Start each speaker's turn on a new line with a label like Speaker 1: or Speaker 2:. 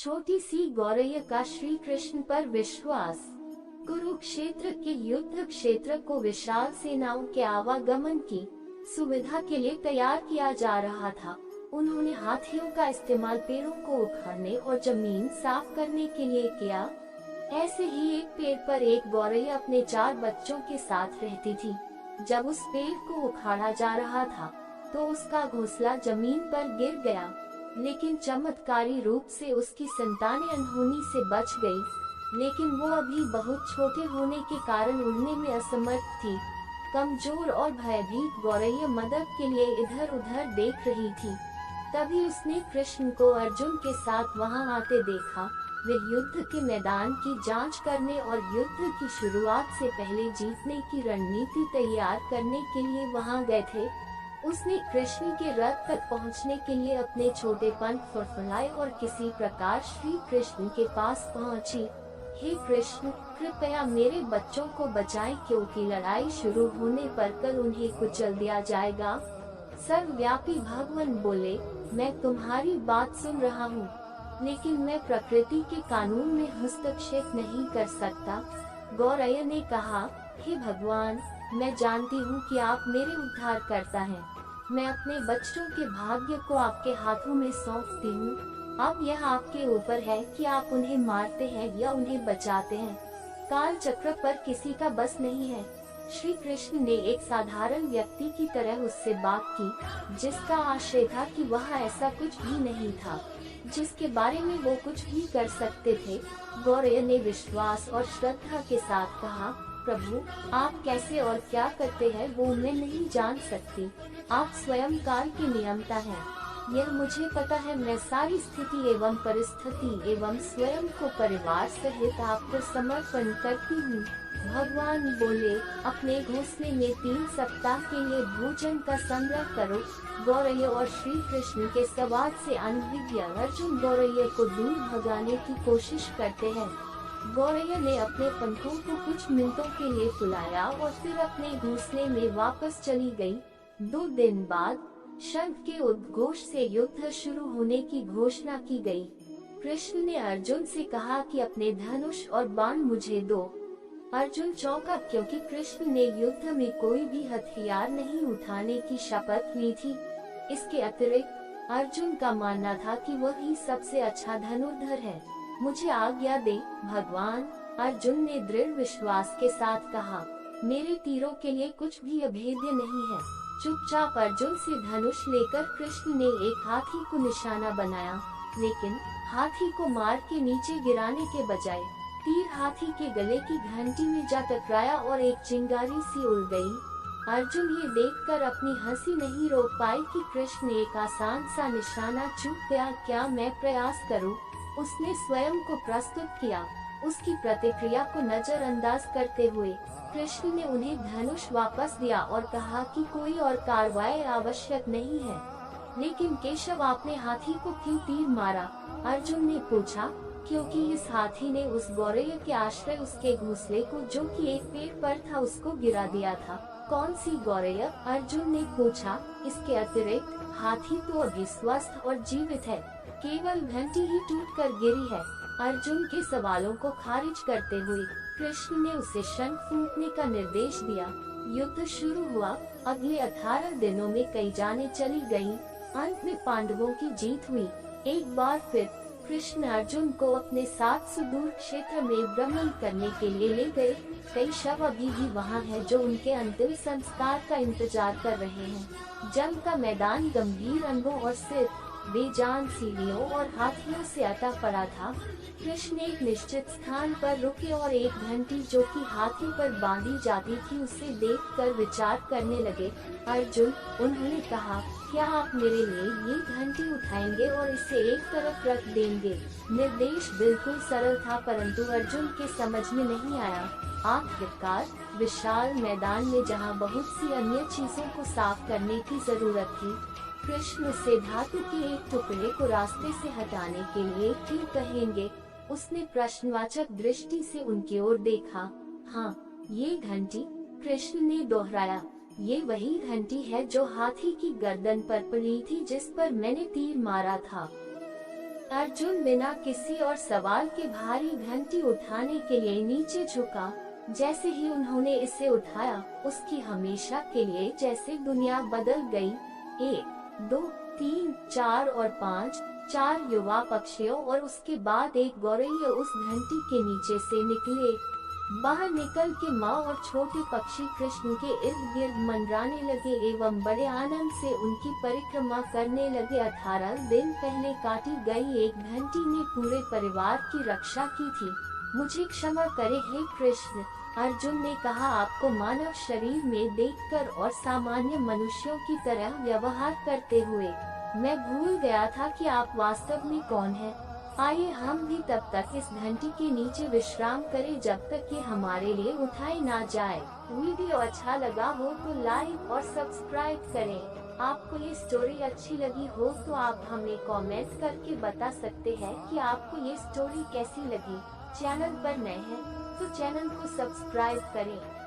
Speaker 1: छोटी सी गौरैया का श्री कृष्ण पर विश्वास। कुरुक्षेत्र के युद्ध क्षेत्र को विशाल सेनाओं के आवागमन की सुविधा के लिए तैयार किया जा रहा था। उन्होंने हाथियों का इस्तेमाल पेड़ों को उखाड़ने और जमीन साफ करने के लिए किया। ऐसे ही एक पेड़ पर एक गौरैया अपने 4 बच्चों के साथ रहती थी। जब उस पेड़ को उखाड़ा जा रहा था तो उसका घोंसला जमीन पर गिर गया, लेकिन चमत्कारी रूप से उसकी संतानें अनहोनी से बच गई। लेकिन वो अभी बहुत छोटे होने के कारण उड़ने में असमर्थ थी। कमजोर और भयभीत गौरैया मदद के लिए इधर उधर देख रही थी। तभी उसने कृष्ण को अर्जुन के साथ वहां आते देखा। वे युद्ध के मैदान की जांच करने और युद्ध की शुरुआत से पहले जीतने की रणनीति तैयार करने के लिए वहां गए थे। उसने कृष्ण के रथ तक पहुंचने के लिए अपने छोटे पंख फड़फड़ाए और किसी प्रकार श्री कृष्ण के पास पहुंची। हे कृष्ण, कृपया मेरे बच्चों को बचाएं, क्योंकि लड़ाई शुरू होने पर कल उन्हें कुचल दिया जाएगा। सर्वव्यापी भगवान बोले, मैं तुम्हारी बात सुन रहा हूँ, लेकिन मैं प्रकृति के कानून में हस्तक्षेप नहीं कर सकता। गौरैया ने कहा, हे भगवान, मैं जानती हूँ कि आप मेरे उद्धार करता हैं। मैं अपने बच्चों के भाग्य को आपके हाथों में सौंपती हूँ। अब यह आपके ऊपर है कि आप उन्हें मारते हैं या उन्हें बचाते हैं। काल चक्र पर किसी का बस नहीं है। श्री कृष्ण ने एक साधारण व्यक्ति की तरह उससे बात की, जिसका आशय था कि वह ऐसा कुछ भी नहीं था जिसके बारे में वो कुछ भी कर सकते थे। गौरैया ने विश्वास और श्रद्धा के साथ कहा, प्रभु, आप कैसे और क्या करते हैं वो मैं नहीं जान सकती। आप स्वयं काल के नियंता हैं। यह मुझे पता है। मैं सारी स्थिति एवं परिस्थिति एवं स्वयं को परिवार सहित आपको समर्पण करती हूँ। भगवान बोले, अपने घोंसले में 3 सप्ताह के लिए भोजन का संग्रह करो। गौरैया और श्री कृष्ण के संवाद से अनभिज्ञ अर्जुन गौरैया को दूर भगाने की कोशिश करते हैं। गौरैया ने अपने पंखों को कुछ मिनटों के लिए फुलाया और फिर अपने घोंसले में वापस चली गई। 2 दिन बाद शंख के उद्घोष से युद्ध शुरू होने की घोषणा की गई। कृष्ण ने अर्जुन से कहा कि अपने धनुष और बाण मुझे दो। अर्जुन चौंका, क्योंकि कृष्ण ने युद्ध में कोई भी हथियार नहीं उठाने की शपथ ली थी। इसके अतिरिक्त अर्जुन का मानना था कि वह ही सबसे अच्छा धनुर्धर है। मुझे आज्ञा दे भगवान, अर्जुन ने दृढ़ विश्वास के साथ कहा। मेरे तीरों के लिए कुछ भी अभेद्य नहीं है। चुपचाप अर्जुन से धनुष लेकर कृष्ण ने एक हाथी को निशाना बनाया, लेकिन हाथी को मार के नीचे गिराने के बजाय तीर हाथी के गले की घंटी में जा टकराया और एक चिंगारी सी उड़ गई। अर्जुन ये देखकर अपनी हंसी नहीं रोक पाई कि कृष्ण एक आसान सा निशाना चूक गया। क्या मैं प्रयास करूं? उसने स्वयं को प्रस्तुत किया। उसकी प्रतिक्रिया को नजरअंदाज करते हुए कृष्ण ने उन्हें धनुष वापस दिया और कहा कि कोई और कार्रवाई आवश्यक नहीं है। लेकिन केशव, आपने हाथी को क्यों तीर मारा? अर्जुन ने पूछा। क्योंकि इस हाथी ने उस गौरैया के आश्रय उसके घोंसले को, जो कि एक पेड़ पर था, उसको गिरा दिया था। कौन सी गौरैया? अर्जुन ने पूछा। इसके अतिरिक्त हाथी तो अभी स्वस्थ और जीवित है, केवल घंटी ही टूटकर गिरी है। अर्जुन के सवालों को खारिज करते हुए कृष्ण ने उसे शंख फूंकने का निर्देश दिया। युद्ध शुरू हुआ। अगले 18 दिनों में कई जानें चली गयीं। अंत में पांडवों की जीत हुई। एक बार फिर कृष्ण अर्जुन को अपने साथ सुदूर क्षेत्र में भ्रमण करने के लिए ले गए। कई शव अभी भी वहाँ हैं जो उनके अंतिम संस्कार का इंतजार कर रहे हैं। जंग का मैदान गंभीर अंगों और सिर्फ बेजान सीढ़ियों और हाथियों से अटा पड़ा था। कृष्ण एक निश्चित स्थान पर रुके और एक घंटी जो कि हाथी पर बांधी जाती थी उसे देखकर विचार करने लगे। अर्जुन, उन्होंने कहा, क्या आप मेरे लिए ये घंटी उठाएंगे और इसे एक तरफ रख देंगे? निर्देश बिल्कुल सरल था, परंतु अर्जुन के समझ में नहीं आया। आखिरकार विशाल मैदान में जहाँ बहुत सी अन्य चीजों को साफ करने की जरूरत थी, कृष्ण से धातु के एक टुकड़े को रास्ते से हटाने के लिए क्यों कहेंगे? उसने प्रश्नवाचक दृष्टि से उनकी ओर देखा। हाँ, ये घंटी, कृष्ण ने दोहराया। ये वही घंटी है जो हाथी की गर्दन पर पड़ी थी जिस पर मैंने तीर मारा था। अर्जुन बिना किसी और सवाल के भारी घंटी उठाने के लिए नीचे झुका। जैसे ही उन्होंने इसे उठाया, उसकी हमेशा के लिए जैसे दुनिया बदल गई। 1, 2, 3, 4 और 5, 4 युवा पक्षियों और उसके बाद एक गौरैया उस घंटी के नीचे से निकले। बाहर निकल के माँ और छोटे पक्षी कृष्ण के इर्द गिर्द मंडराने लगे एवं बड़े आनंद से उनकी परिक्रमा करने लगे। 18 दिन पहले काटी गई एक घंटी ने पूरे परिवार की रक्षा की थी। मुझे क्षमा करे हे कृष्ण, अर्जुन ने कहा। आपको मानव शरीर में देखकर और सामान्य मनुष्यों की तरह व्यवहार करते हुए मैं भूल गया था कि आप वास्तव में कौन हैं। आइए हम भी तब तक इस घंटी के नीचे विश्राम करें जब तक कि हमारे लिए उठाई ना जाए। वीडियो अच्छा लगा हो तो लाइक और सब्सक्राइब करें। आपको ये स्टोरी अच्छी लगी हो तो आप हमें कमेंट करके बता सकते हैं कि आपको ये स्टोरी कैसी लगी। चैनल पर नए हैं तो चैनल को सब्सक्राइब करें।